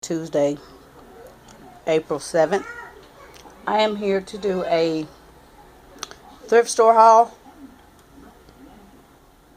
Tuesday, April 7th. I am here to do a thrift store haul.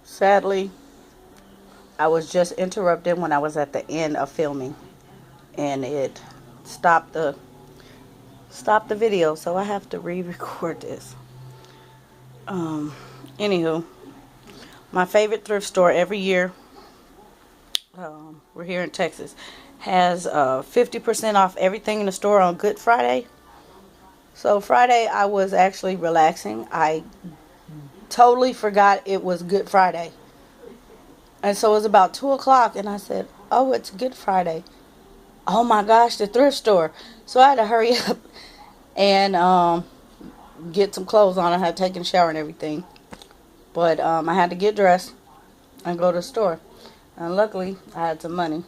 Sadly, I was just interrupted when I was at the end of filming and it stopped the video, so I have to re-record this. Anywho, my favorite thrift store every year, we're here in Texas, has 50% off everything in the store on Good Friday. So Friday I was actually relaxing. I totally forgot it was Good Friday. And so it was about 2 o'clock and I said, oh, it's Good Friday. Oh my gosh, the thrift store. So I had to hurry up and get some clothes on. I had taken a shower and everything. But I had to get dressed and go to the store. And luckily I had some money.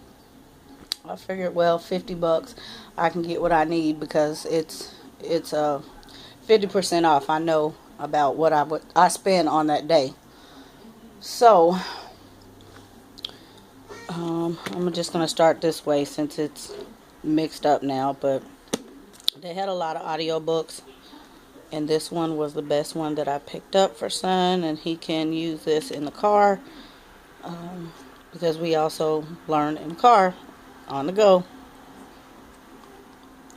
I figured, well, $50 I can get what I need because it's 50% off. I know about what I spend on that day. So I'm just gonna start this way since it's mixed up now. But they had a lot of audiobooks, and this one was the best one that I picked up for son, and he can use this in the car because we also learn in the car on the go.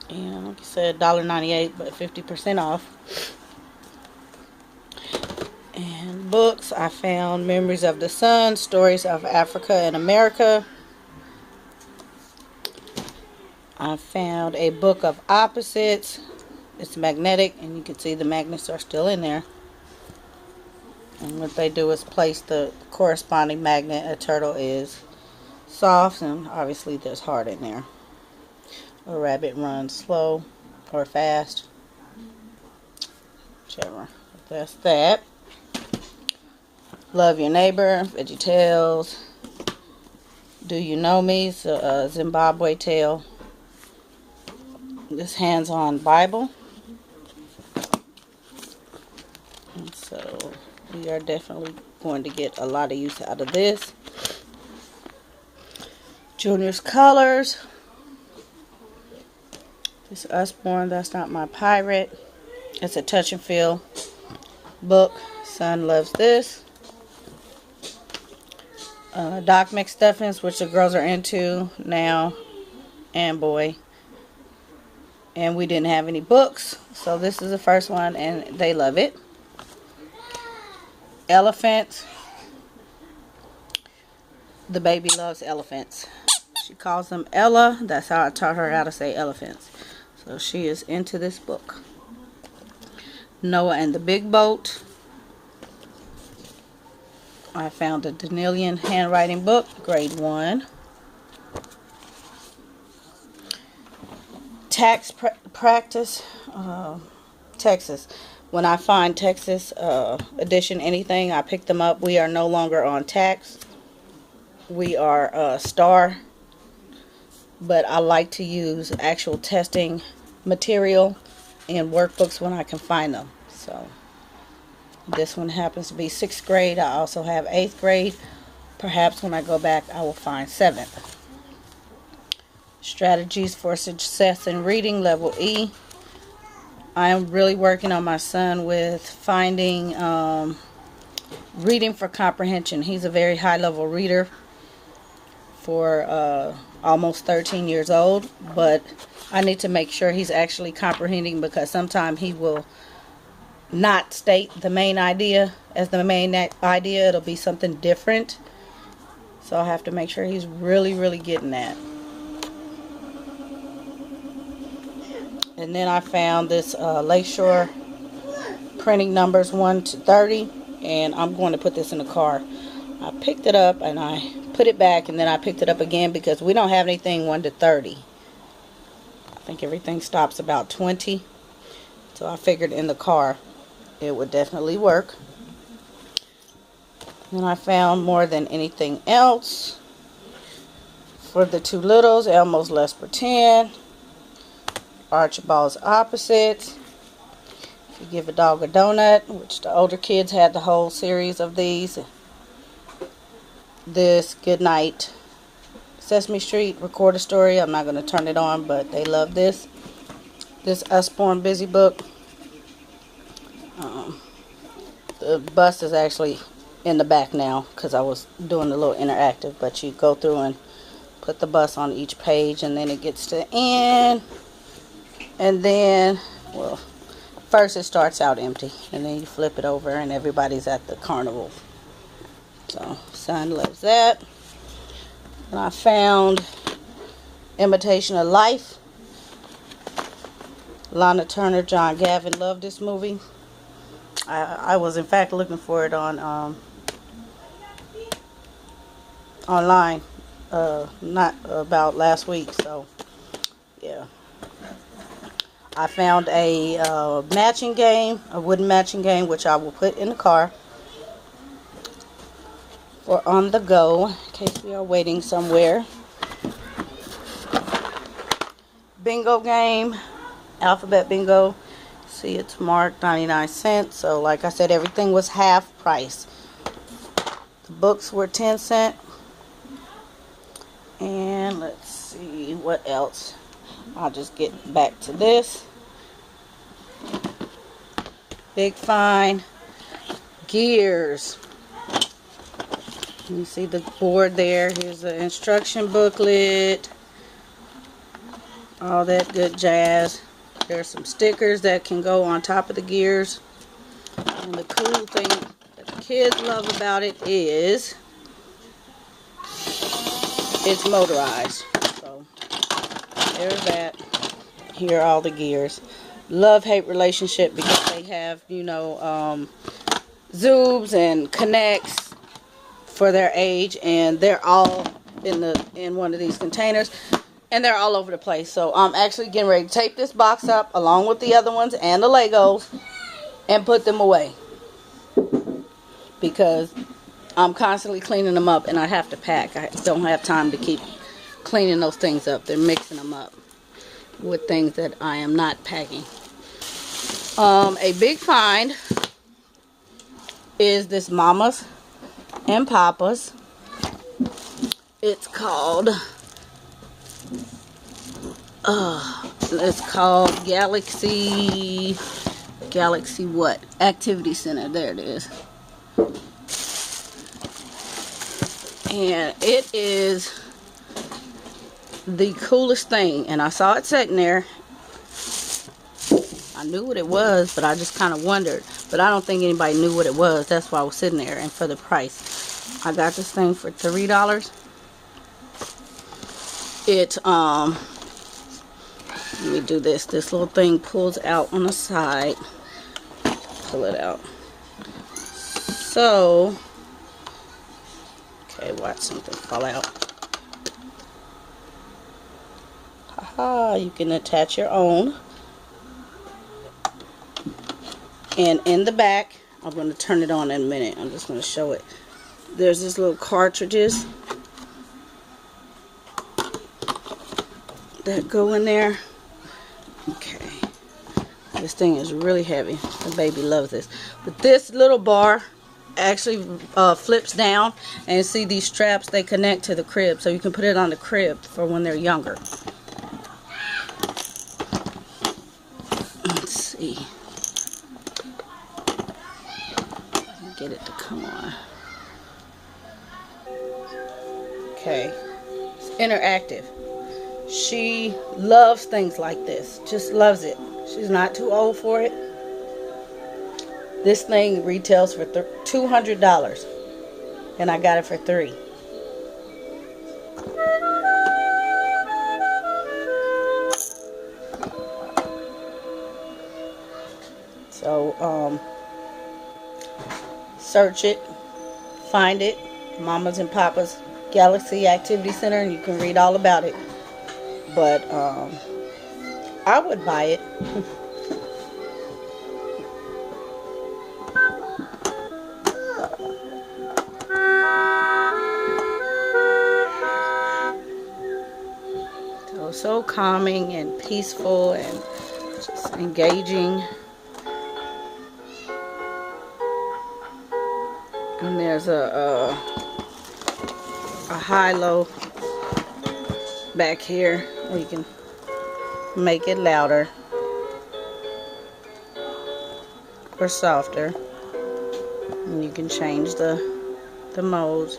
And like I said, $1.98, but 50% off. And books, I found Memories of the Sun, Stories of Africa and America. I found a book of opposites. It's magnetic, and you can see the magnets are still in there. And what they do is place the corresponding magnet. A turtle is soft, and obviously there's hard in there. A rabbit runs slow or fast, whichever. That's that. Love Your Neighbor, VeggieTales. Do You Know Me? So, Zimbabwe Tale. This hands-on Bible. And so we are definitely going to get a lot of use out of this. Junior's Colors. This Usborne, That's Not My Pirate. It's a touch and feel book. Son loves this. Doc McStuffins, which the girls are into now, and boy. And we didn't have any books, so this is the first one, and they love it. Elephants. The baby loves elephants. She calls them Ella. That's how I taught her how to say elephants. So she is into this book. Noah and the Big Boat. I found a Danielian handwriting book, grade 1. Tax practice, Texas. When I find Texas edition anything, I pick them up. We are no longer on tax. We are star. But I like to use actual testing material in workbooks when I can find them. So this one happens to be 6th grade. I also have 8th grade. Perhaps when I go back I will find 7th. Strategies for Success in Reading, Level E. I am really working on my son with finding reading for comprehension. He's a very high level reader for almost 13 years old, but I need to make sure he's actually comprehending, because sometimes he will not state the main idea as the main idea. It'll be something different, so I have to make sure he's really getting that. And then I found this Lakeshore printing numbers 1 to 30, and I'm going to put this in the car. I picked it up and I put it back, and then I picked it up again because we don't have anything 1 to 30. I think everything stops about 20. So I figured in the car it would definitely work. And I found More Than Anything Else for the two littles. Elmo's Let's Pretend. Archibald's Opposites. If You Give a Dog a Donut, which the older kids had the whole series of these. This Good Night Sesame Street, Record a Story. I'm not going to turn it on, but they love this. This Usborne Busy book. The bus is actually in the back now because I was doing a little interactive, but you go through and put the bus on each page, and then it gets to the end, and then, well, first it starts out empty, and then you flip it over and everybody's at the carnival. So son loves that. And I found Imitation of Life. Lana Turner, John Gavin loved this movie. I was in fact looking for it on online not about last week, so yeah. I found a matching game, a wooden matching game, which I will put in the car for on the go in case we are waiting somewhere. Bingo game, alphabet bingo. See, it's marked 99 cents. So like I said, everything was half price. The books were 10 cents. And let's see what else. I'll just get back to this. Big find. Gears. You see the board there. Here's the instruction booklet. All that good jazz. There's some stickers that can go on top of the gears. And the cool thing that the kids love about it is it's motorized. So there's that. Here are all the gears. Love-hate relationship because they have, you know, zoobs and connects for their age, and they're all in one of these containers. And they're all over the place. So I'm actually getting ready to tape this box up along with the other ones and the Legos and put them away. Because I'm constantly cleaning them up and I have to pack. I don't have time to keep cleaning those things up. They're mixing them up with things that I am not packing. A big find is this Mamas and Papas. It's called Galaxy what? Activity Center. There it is. And it is the coolest thing. And I saw it sitting there. I knew what it was, but I just kind of wondered. But I don't think anybody knew what it was. That's why I was sitting there. And for the price, I got this thing for $3. It let me do this. This little thing pulls out on the side. Pull it out. So, okay, watch something fall out. Haha, you can attach your own. And in the back, I'm going to turn it on in a minute. I'm just going to show it. There's this little cartridges that go in there. Okay, this thing is really heavy. The baby loves this. But this little bar actually flips down, and see these straps, they connect to the crib, so you can put it on the crib for when they're younger. Let's see. Get it to come on. Okay, it's interactive. She loves things like this. Just loves it. She's not too old for it. This thing retails for $200. And I got it for $3. So, search it. Find it. Mamas and Papas Galaxy Activity Center, and you can read all about it. But I would buy it. So calming and peaceful and just engaging. And there's a high-low back here where you can make it louder or softer, and you can change the modes.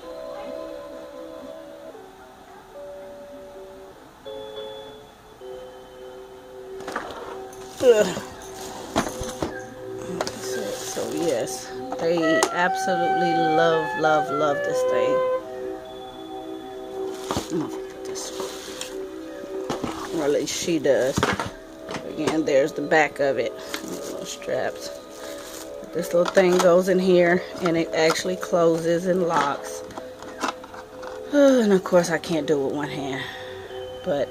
Ugh. So yes, they absolutely love this thing. I'm gonna put this, or at least she does. Again, there's the back of it, little straps. This little thing goes in here, and it actually closes and locks. And of course, I can't do it with one hand, but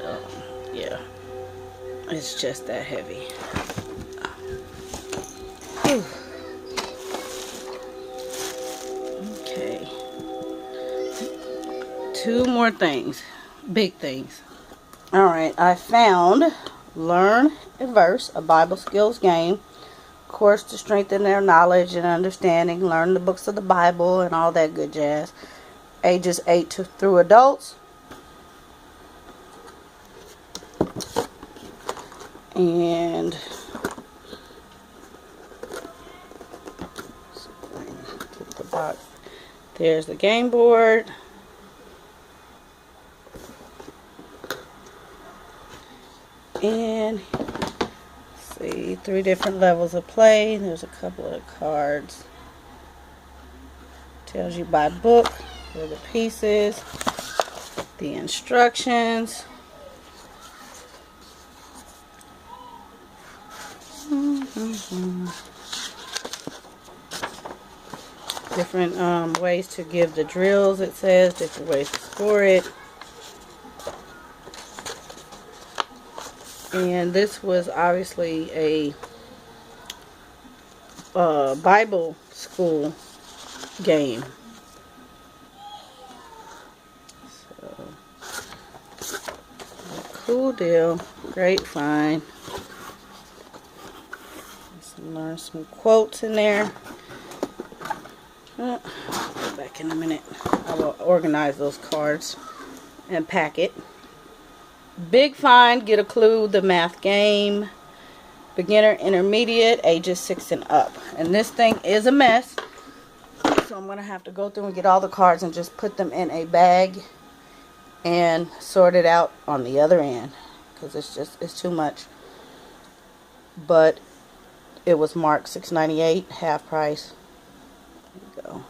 yeah, it's just that heavy. Whew. Okay, 2 more things, big things. All right, I found Learn a Verse, a Bible skills game. Course to strengthen their knowledge and understanding, learn the books of the Bible and all that good jazz. Ages 8 through adults. And the box. There's the game board. And see, 3 different levels of play. There's a couple of cards. Tells you by book where the pieces, the instructions. Different ways to give the drills, it says, different ways to score it. And this was obviously a Bible school game. So, cool deal. Great find. Let's learn some quotes in there. I'll go back in a minute. I will organize those cards and pack it. Big find, get a clue, the math game. Beginner, intermediate, ages 6 and up. And this thing is a mess. So I'm going to have to go through and get all the cards and just put them in a bag and sort it out on the other end. Because it's too much. But it was marked $6.98, half price. There you go.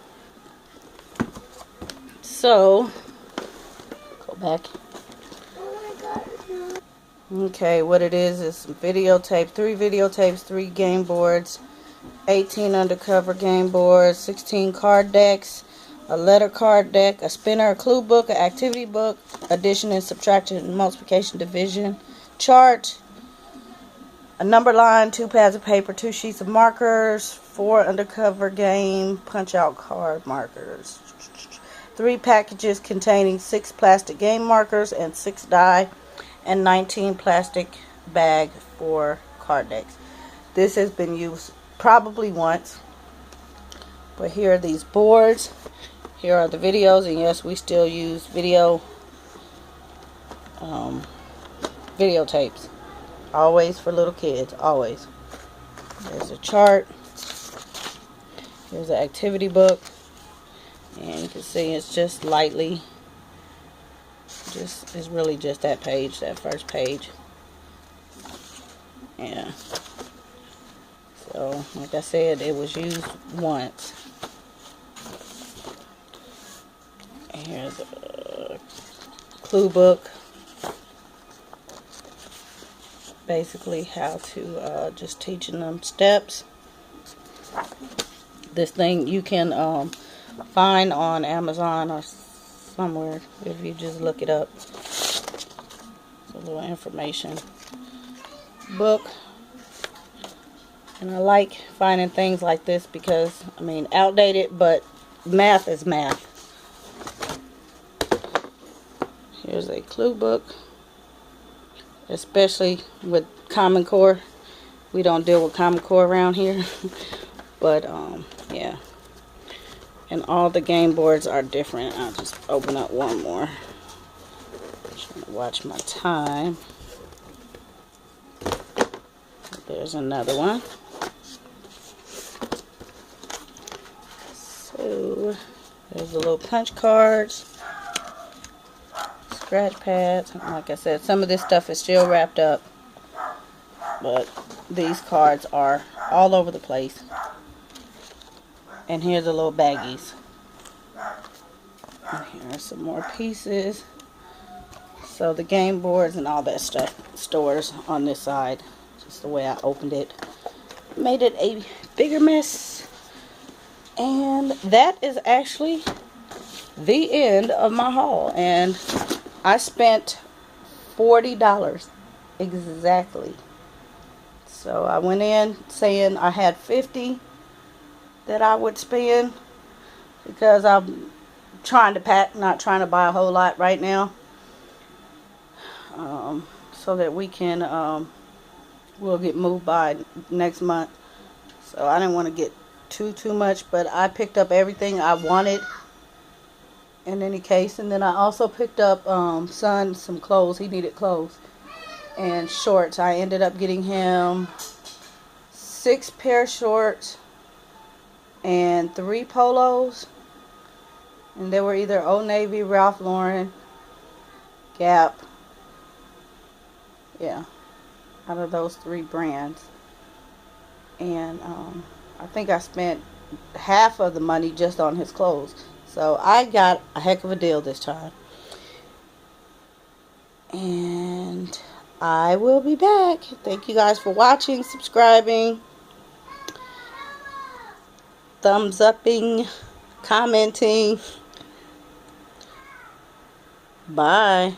So, go back. Okay, what it is some videotape, 3 videotapes, 3 game boards, 18 undercover game boards, 16 card decks, a letter card deck, a spinner, a clue book, an activity book, addition and subtraction, multiplication, division, chart, a number line, 2 pads of paper, 2 sheets of markers, 4 undercover game punch out card markers, 3 packages containing 6 plastic game markers and 6 die, and 19 plastic bag for card decks. This has been used probably once, but here are these boards. Here are the videos, and yes, we still use videotapes. Always for little kids, always. There's a chart. Here's the activity book, and you can see it's just lightly. It's really just that page, that first page. Yeah. So, like I said, it was used once. And here's a clue book. Basically how to, just teaching them steps. This thing you can find on Amazon or somewhere if you just look it up. It's a little information book, and I like finding things like this because, I mean, outdated, but math is math. Here's a clue book, especially with Common Core. We don't deal with Common Core around here. But yeah, and all the game boards are different. I'll just open up one more, show Watch my time. There's another one. So there's the little punch cards, scratch pads. Like I said, some of this stuff is still wrapped up, but these cards are all over the place. And here's the little baggies. And here are some more pieces. So the game boards and all that stuff stores on this side. Just the way I opened it. Made it a bigger mess. And that is actually the end of my haul. And I spent $40 exactly. So I went in saying I had $50 that I would spend, because I'm trying to pack, not trying to buy a whole lot right now, so that we can we'll get moved by next month. So I didn't want to get too much, but I picked up everything I wanted in any case. And then I also picked up son some clothes. He needed clothes and shorts. I ended up getting him 6 pair of shorts and 3 polos, and they were either Old Navy, Ralph Lauren, Gap, yeah, out of those 3 brands. And I think I spent half of the money just on his clothes. So I got a heck of a deal this time. And I will be back. Thank you guys for watching, subscribing, thumbs upping, commenting. Bye.